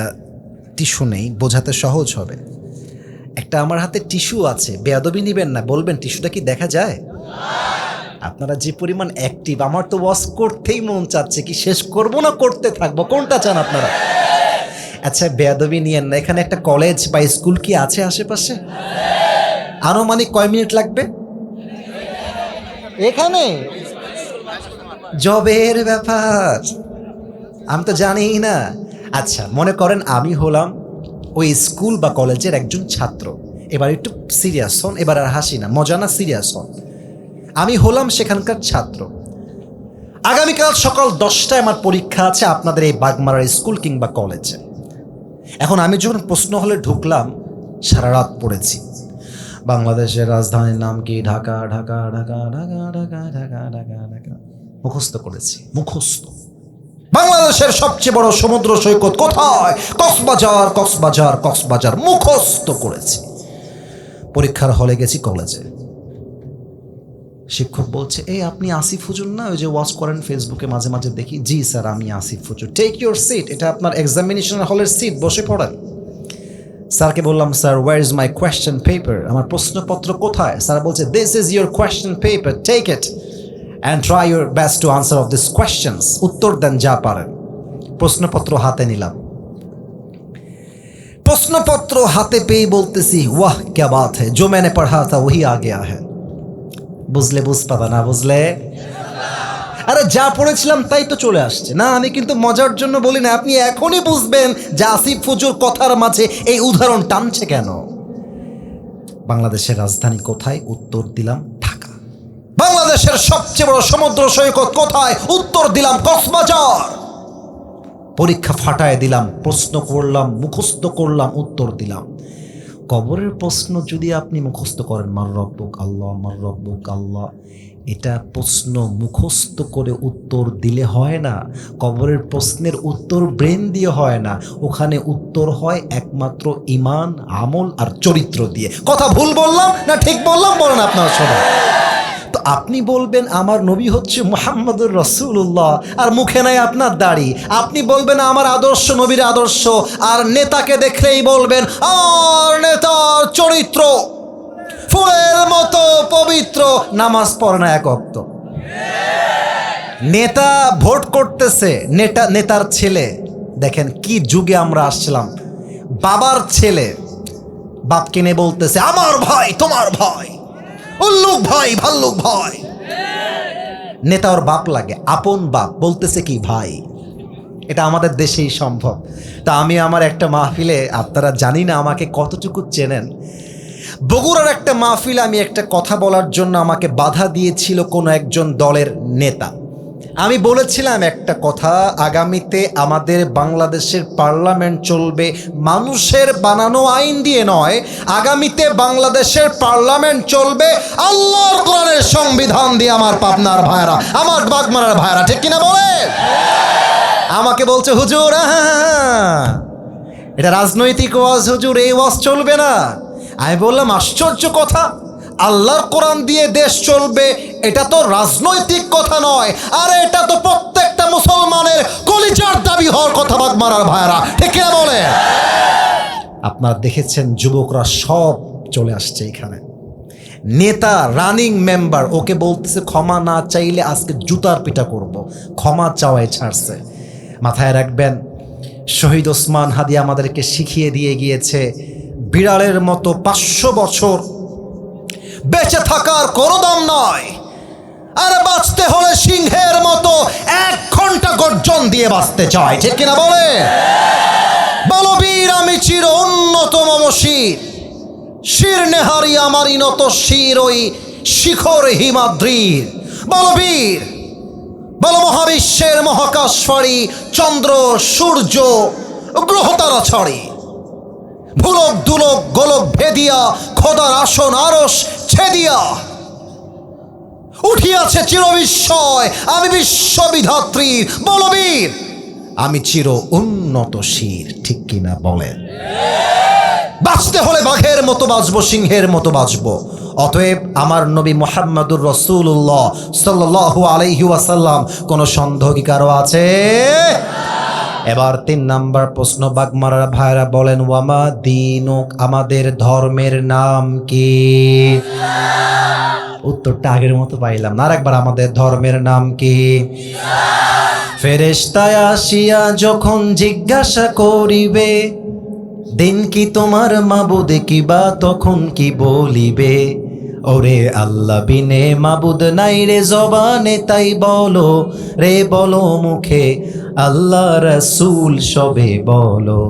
টিস্যু নেই, বোঝাতে সহজ হবে। একটা আমার হাতে টিস্যু আছে, বেয়াদবি নিবেন না, বলবেন টিস্যুটা কি দেখা যায়? আপনারা যে পরিমাণ অ্যাক্টিভ, আমার তো ওয়াশ করতেই মন চাচ্ছে, কি শেষ করবো না করতে থাকবো, কোনটা চান আপনারা? আচ্ছা বেয়াদবি নিয়েন না। এখানে একটা কলেজ বা স্কুল কি আছে আশেপাশে? আনুমানিক কয় মিনিট লাগবে এখানে? জবের ব্যাপার আমি তো জানি না। আচ্ছা মনে করেন আমি হলাম ওই স্কুল বা কলেজের একজন ছাত্র। এবার একটু সিরিয়াস হন, এবার আর হাসি না, মজা না, সিরিয়াস হন। আমি হলাম সেখানকার ছাত্র। আগামীকাল সকাল 10টায় আমার পরীক্ষা আছে আপনাদের এই বাগমারার স্কুল কিংবা কলেজে। এখন আমি যখন প্রশ্ন হলে ঢুকলাম, সারা রাত পড়েছি বাংলাদেশের রাজধানীর নাম কি, ঢাকা ঢাকা ঢাকা ঢাকা ঢাকা ঢাকা ঢাকা ঢাকা, মুখস্থ করেছি, মুখস্থ। বাংলাদেশের সবচেয়ে বড় সমুদ্র সৈকত কোথায়? কক্সবাজার কক্সবাজার কক্সবাজার, মুখস্থ করেছি। পরীক্ষার হলে গেছি কলেজে। শিক্ষক বলছে, এই আপনি আসিফ হুজুর না, ওই যে ওয়াচ করেন ফেসবুকে মাঝে মাঝে দেখি। জি স্যার আমি আসিফ হুজুর। টেক ইউর সিট, এটা আপনার এক্সামিনেশন হলের সিট, বসে পড়েন। স্যারকে বললাম, sir where is my question paper, আমার প্রশ্নপত্র কোথায়? স্যার বলছে, this is your question paper, take it and try your best to answer of this questions. উত্তর দেন যা পারেন। প্রশ্নপত্র হাতে নিলাম। প্রশ্নপত্র হাতে পেয়ে বলতেছি, ওয়াহ ক্যা বাত হ্যায়, জো मैंने पढ़ा था वही आ गया है। বুঝলে বুঝ পাবা, না বুঝলে আরে যা পড়েছিলাম তাই তো চলে আসছে। না আমি কিন্তু মজার জন্য বলি না, আপনি এখনই বুঝবেন যে আসিফ হুজুর কথার মাঝে এই উদাহরণ টানছে কেন। বাংলাদেশের রাজধানী কোথায়? উত্তর দিলাম ঢাকা। বাংলাদেশের সবচেয়ে বড় সমুদ্র সৈকত কোথায়? উত্তর দিলাম কক্সবাজার। পরীক্ষা ফাটায় দিলাম, প্রশ্ন করলাম, মুখস্থ করলাম, উত্তর দিলাম। কবরের প্রশ্ন যদি আপনি মুখস্থ করেন, মার রব্বুক আল্লাহ, মার রব্বুক আল্লাহ, এটা প্রশ্ন মুখস্থ করে উত্তর দিলে হয় না। কবরের প্রশ্নের উত্তর ব্রেন দিয়ে হয় না, ওখানে উত্তর হয় একমাত্র ঈমান, আমল আর চরিত্র দিয়ে। কথা ভুল বললাম না ঠিক বললাম? বলেন আপনারা সবাই। তো আপনি বলবেন আমার নবী হচ্ছে মুহাম্মদুর রাসূলুল্লাহ, আর মুখে নাই আপনার দাড়ি। আপনি বলবেন আমার আদর্শ নবীর আদর্শ, আর নেতাকে দেখলেই বলবেন আর নেতার চরিত্র ফুলের মতো পবিত্র, নামাজ পড়ে না এক ওয়াক্ত। নেতা ভোট করতেছে, নেতার ছেলে, দেখেন কি যুগে আমরা আসছিলাম। বাবার ছেলে বাপকে নিয়ে বলতেছে আমার ভাই তোমার ভাই, উল্লুক ভাই ভাল্লুক ভাই। নেতা ওর বাপ লাগে, আপন বাপ, বলতেছে কি ভাই। এটা আমাদের দেশেই সম্ভব। তা আমি আমার একটা মাহফিলে, আপনারা জানি না আমাকে কতটুকু চেনেন, বগুড়ার একটা মাহফিলে আমি একটা কথা বলার জন্য আমাকে বাধা দিয়েছিল কোনো একজন দলের নেতা। আমি বলেছিলাম একটা কথা, আগামীতে আমাদের বাংলাদেশের পার্লামেন্ট চলবে মানুষের বানানো আইন দিয়ে নয়, আগামীতে বাংলাদেশের পার্লামেন্ট চলবে আল্লাহর কোরআনের সংবিধান দিয়ে। আমার পাবনার ভাইরা, আমার বাগমারার ভাইরা, ঠিক কিনা বলে? আমাকে বলছে হুজুর এটা রাজনৈতিক ওয়াজ, হুজুর এই ওয়াজ চলবে না। আমি বললাম আশ্চর্য কথা, আল্লাহর কোরআন দিয়ে দেশ চলবে, এটা তো রাজনৈতিক কথা নয়, আর এটা তো প্রত্যেকটা মুসলমানের কলিজার দাবি হওয়ার কথা। বাগমারার ভাইরা, ঠিক কিনা বলে? আপনারা দেখেছেন যুবকরা সব চলে আসছে এখানে। নেতা রানিং মেম্বার ওকে বলতেছে ক্ষমা না চাইলে আজকে জুতার পিটা করব, ক্ষমা চাওয়াই ছাড়ছে। মাথায় রাখবেন, শহীদ ওসমান হাদি আমাদেরকে শিখিয়ে দিয়ে গিয়েছে বিড়ালের মতো 500 বছর বেঁচে থাকার কোনো দাম নয়, আর বাঁচতে হলে সিংহের মতো 1 ঘন্টা গর্জন দিয়ে বাঁচতে চায়, ঠিক কিনা বলে? বলবীর আমি চির উন্নতম শির, শির নেহারি আমারই নত শির ওই শিখর হিমাদ্রির। বলবীর বল মহাবিশ্বের মহাকাশ ফাড়ি, চন্দ্র সূর্য গ্রহতারা ছাড়ি, ভুলক দুলক গোলক ভেদিয়া খোদার আসন আরশ ছেদিয়া উঠিয়াছে চির বিস্ময়, আমি বিশ্ববিধাত্রী। বলবীর আমি চির উন্নত শির, ঠিক কিনা বলেন? বাঁচতে হলে বাঘের মতো বাঁচবো, সিংহের মতো বাঁচবো। অতএব আমার নবী মুহাম্মদুর রাসূলুল্লাহ সাল্লাল্লাহু আলাইহি ওয়াসাল্লাম, কোনো সন্দেহ কি কারো আছে? এবার 3 নাম্বার প্রশ্ন, বাগমারার ভাইরা বলেন ওয়ামা দীনুক, আমাদের ধর্মের নাম কি? উত্তরটা আগের মতো পাইলাম না, আরেকবার, আমাদের ধর্মের নাম কি? ফেরেশতায় আসিয়া যখন জিজ্ঞাসা করিবে দিন কি তোমার মাবুদ কিবা, তখন কি বলিবে? ওরে আল্লাহ বিনে মাবুদ নাই রে জবানে, তাই বলো রে বলো মুখে আল্লাহ রাসূল সবে বলো।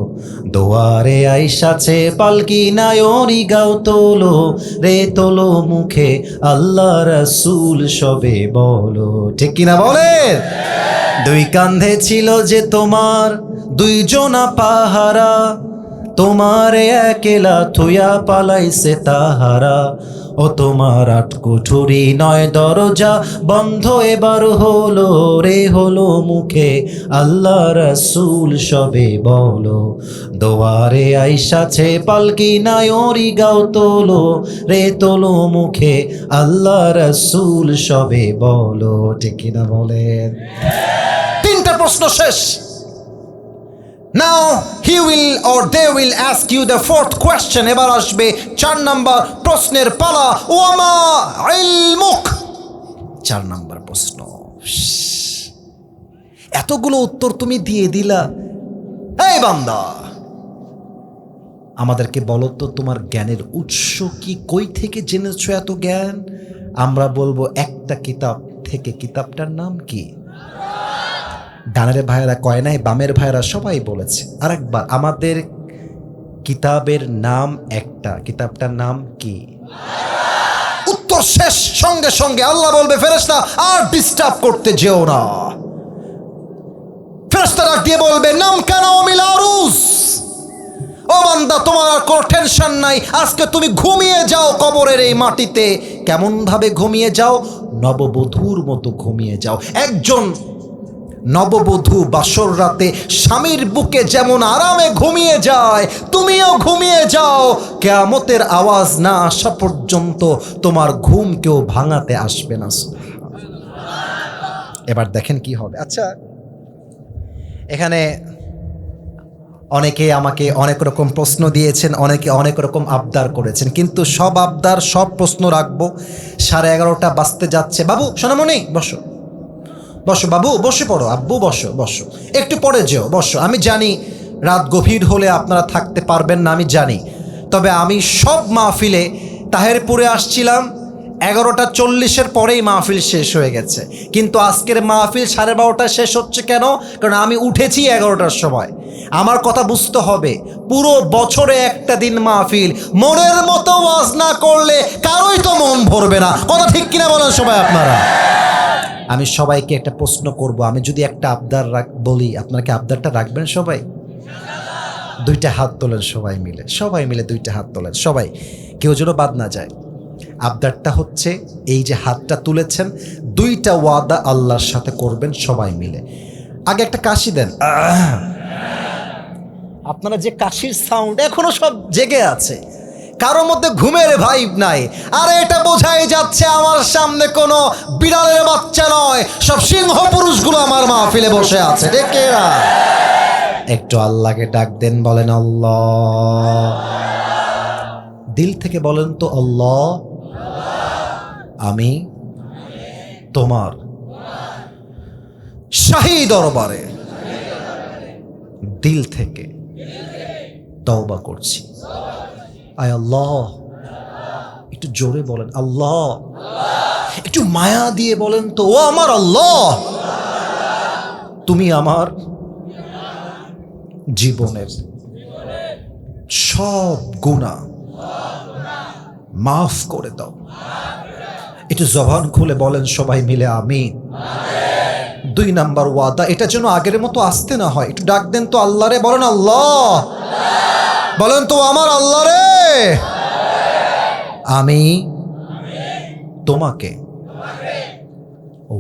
দোয়ারে আইসাছে পালকি নায়রি গাও তোলো রে তোলো মুখে আল্লাহ রাসূল সবে বলো, ঠিক কিনা বলেন? 2 কান্ধে ছিল যে তোমার 2 জনা পাহারা, তোমার একলা থুয়া পালাইছে তাহারা। ও তোমার 8 কুঠুরি 9 দরজা বন্ধ এবার হলো রে হলো মুখে আল্লাহ রাসূল সবে বলো। দোয়ারে আইসাছে পালকি নায়রি গাও তোলো রে তোলো মুখে আল্লাহ রাসূল সবে বলো, ঠিক কিনা বলেন? 3টা প্রশ্ন শেষ। Now he will or they will ask you the 4th question. এবার আসবে 4 নাম্বার প্রশ্নের পালা। ওয়ামা ইলমুক, 4 নাম্বার প্রশ্ন। এতগুলো উত্তর তুমি দিয়ে দিলা, এই বান্দা আমাদেরকে বলো তো তোমার জ্ঞানের উৎস কি, কই থেকে জেনেছো এত জ্ঞান? আমরা বলবো একটা কিতাব থেকে, কিতাবটার নাম কি? ডানের ভাইয়েরা কয় নাই, বামের ভাইয়েরা সবাই বলেছে। আরেকবার, আমাদের কিতাবের নাম একটা, কিতাবটার নাম কি? উত্তর শেষ সঙ্গে সঙ্গে আল্লাহ বলবে ফেরেশতা আর ডিস্টার্ব করতে যেও না। ফেরেশতা ডাক দিয়ে বলবে নাম কেন মিল আরুস, ও বান্দা তোমার আর কোনো টেনশন নাই, আজকে তুমি ঘুমিয়ে যাও কবরের এই মাটিতে। কেমন ভাবে ঘুমিয়ে যাও? নববধূর মতো ঘুমিয়ে যাও। একজন নববধূ বাসর রাতে স্বামীর বুকে যেমন আরামে ঘুমিয়ে যায়, তুমিও ঘুমিয়ে যাও। কিয়ামতের আওয়াজ না আসা পর্যন্ত তোমার ঘুম কেউ ভাঙাতে আসবে না। এবার দেখেন কি হবে। আচ্ছা, এখানে অনেকে আমাকে অনেক রকম প্রশ্ন দিয়েছেন, অনেকে অনেক রকম আবদার করেছেন, কিন্তু সব আবদার সব প্রশ্ন রাখবো। 11:30 বাজতে যাচ্ছে। বাবু সোনামণি বসো, বসো বাবু, বসে পড়ো। আব্বু বসো, বসো, একটু পরে যেও, বসো। আমি জানি রাত গভীর হলে আপনারা থাকতে পারবেন না, আমি জানি। তবে আমি সব মাহফিলে তাহেরপুরে আসছিলাম 11:40 পরেই মাহফিল শেষ হয়ে গেছে, কিন্তু আজকের মাহফিল 12:30 শেষ হচ্ছে কেন? কারণ আমি উঠেছি 11টার সময়। আমার কথা বুঝতে হবে, পুরো বছরে একটা দিন মাহফিল, মনের মতো ওয়াজ না করলে কারোই তো মন ভরবে না। কথা ঠিক কিনা বলেন সবাই আপনারা? আমি সবাইকে একটা প্রশ্ন করব, আমি যদি একটা আবদার বলি, আপনারা কি আবদারটা রাখবেন সবাই? দুইটা হাত তোলেন সবাই মিলে, সবাই মিলে দুইটা হাত তোলেন সবাই, কেউ যেন বাদ না যায়। আবদারটা হচ্ছে এই যে হাতটা তুলেছেন, দুইটা ওয়াদা আল্লাহর সাথে করবেন সবাই মিলে। আগে একটা কাশি দেন। আপনারা যে কাশির সাউন্ড এখনো সব জেগে আছে, কারোর মধ্যে ঘুমের ভাইব নাই। আর এটা বোঝাই যাচ্ছে আমার সামনে কোনো বিড়ালের বাচ্চা নয়, সব সিংহ পুরুষগুলো আমার মাহফিলে বসে আছে। ডেকেরা একটু আল্লাহকে ডাক দেন, বলেন আল্লাহ। দিল থেকে বলেন তো, আল্লাহ আমি তোমার শাহী দরবারে দিল থেকে তওবা করছি। আয় আল্লাহ, একটু জোরে বলেন আল্লাহ, একটু মায়া দিয়ে বলেন তো, ও আমার আল্লাহ, তুমি আমার জীবনের সব গুনাহ মাফ করে দাও। একটু জবান খুলে বলেন সবাই মিলে আমিন। 2 নাম্বার ওয়াদা, এটা যেন আগের মতো আসতে না হয়। একটু ডাক দেন তো আল্লাহ রে, বলেন আল্লাহ, বলেন তো আমার আল্লাহ রে, আমি তোমাকে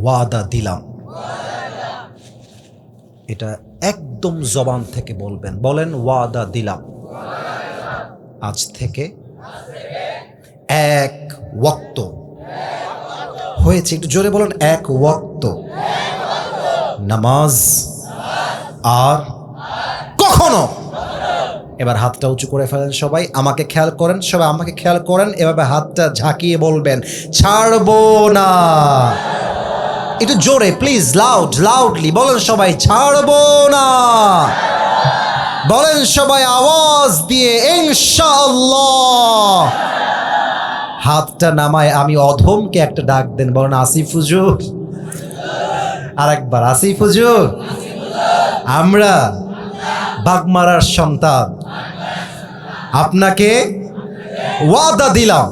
ওয়াদা দিলাম। এটা একদম জবান থেকে বলবেন, বলেন ওয়াদা দিলাম আজ থেকে এক ওয়াক্ত হয়েছে, একটু জোরে বলেন, এক ওয়াক্ত নামাজ আর কখনো। এবার হাতটা উঁচু করে ফেলেন সবাই, আমাকে খেয়াল করেন, সবাই আমাকে খেয়াল করেন। এভাবে হাতটা ঝাঁকিয়ে বলবেন, ছাড়বো না। একটু জোরে প্লিজ, লাউডলি বলেন সবাই, ছাড়বো না। বলেন সবাই আওয়াজ দিয়ে, ইনশাআল্লাহ। হাতটা নামায় আমি অধমকে একটা ডাক দেন, বলেন আসিফ হুজুর। আর একবার, আসিফ হুজুর। আমরা বাগমারার সন্তান, আপনাকে ওয়াদা দিলাম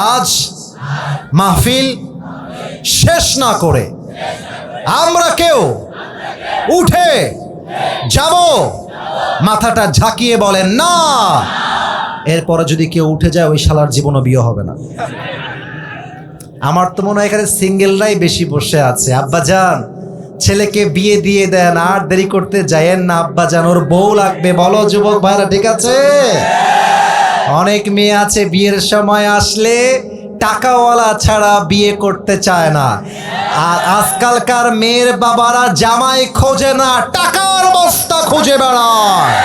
আজ মাহফিল শেষ না করে আমরা কেউ উঠে যাব। মাথাটা ঝাঁকিয়ে বলেন না। এরপরে যদি কেউ উঠে যায়, ওই শালার জীবনও বিয়ে হবে না। আমার তো মনে হয় এখানে সিঙ্গেলরাই বেশি বসে আছে। আব্বাজান, ছেলেকে বিয়ে দিয়ে দেন, আর দেরি করতে যায়েন না আব্বাজান, ওর বউ লাগবে। বলো যুবক ভাইরা, ঠিক আছে? অনেক মেয়ে আছে বিয়ের সময় আসলে টাকাওয়ালা ছাড়া বিয়ে করতে চায় না। আর আজকালকার মেয়ের বাবারা জামাই খোঁজে না, টাকার বস্তা খুঁজে বেড়ায়।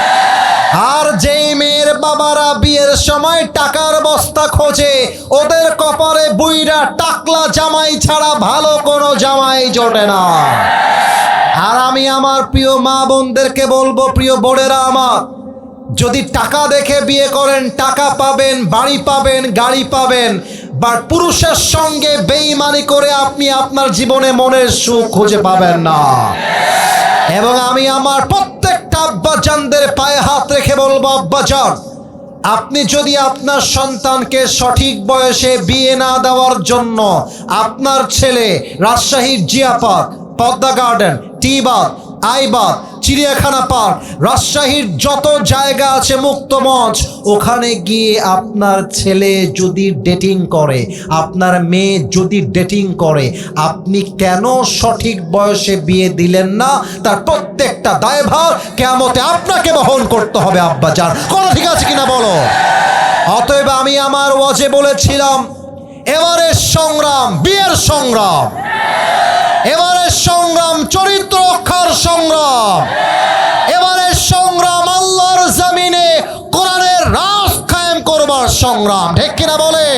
আর যেই মেয়ের বাবারা বিয়ের সময় টাকার বস্তা খোঁজে, ওদের কপালে বুইরা টাকলা জামাই ছাড়া ভালো কোনো জামাই জোটে না। আর আমি আমার প্রিয় মা বোনদেরকে বলবো, প্রিয় বোনেরা আমার, যদি টাকা দেখে বিয়ে করেন, টাকা পাবেন, বাড়ি পাবেন, গাড়ি পাবেন, বাট পুরুষের সঙ্গে বেঈমানি করে আপনি আপনার জীবনে মনের সুখ খুঁজে পাবেন না। এবং আমি আমার প্রত্যেকটা আব্বাজানদের পায়ে হাত রেখে বলবো, আব্বাজান, আপনি যদি আপনার সন্তানকে সঠিক বয়সে বিয়ে না দেওয়ার জন্য আপনার ছেলে রাজশাহীর জিয়াপাত, পদ্মা গার্ডেন, টিবাদ, আইবাদ, চিড়িয়াখানা পার্ক, রাজশাহীর যত জায়গা আছে মুক্ত মঞ্চ, ওখানে গিয়ে আপনার ছেলে যদি ডেটিং করে, আপনার মেয়ে যদি ডেটিং করে, আপনি কেন সঠিক বয়সে বিয়ে দিলেন না, তার প্রত্যেকটা দায়ভার কিয়ামতে আপনাকে বহন করতে হবে আব্বাজান। কথা ঠিক আছে কিনা বলো? অতএব আমি আমার ওয়াজে বলেছিলাম, এবারের সংগ্রাম বিয়ের সংগ্রাম, এবারের সংগ্রাম চরিত্র রক্ষার সংগ্রাম, এবারের সংগ্রাম আল্লাহর জমিনে কোরআনের রাজ কায়েম করবার সংগ্রাম। ঠিক কিনা বলে?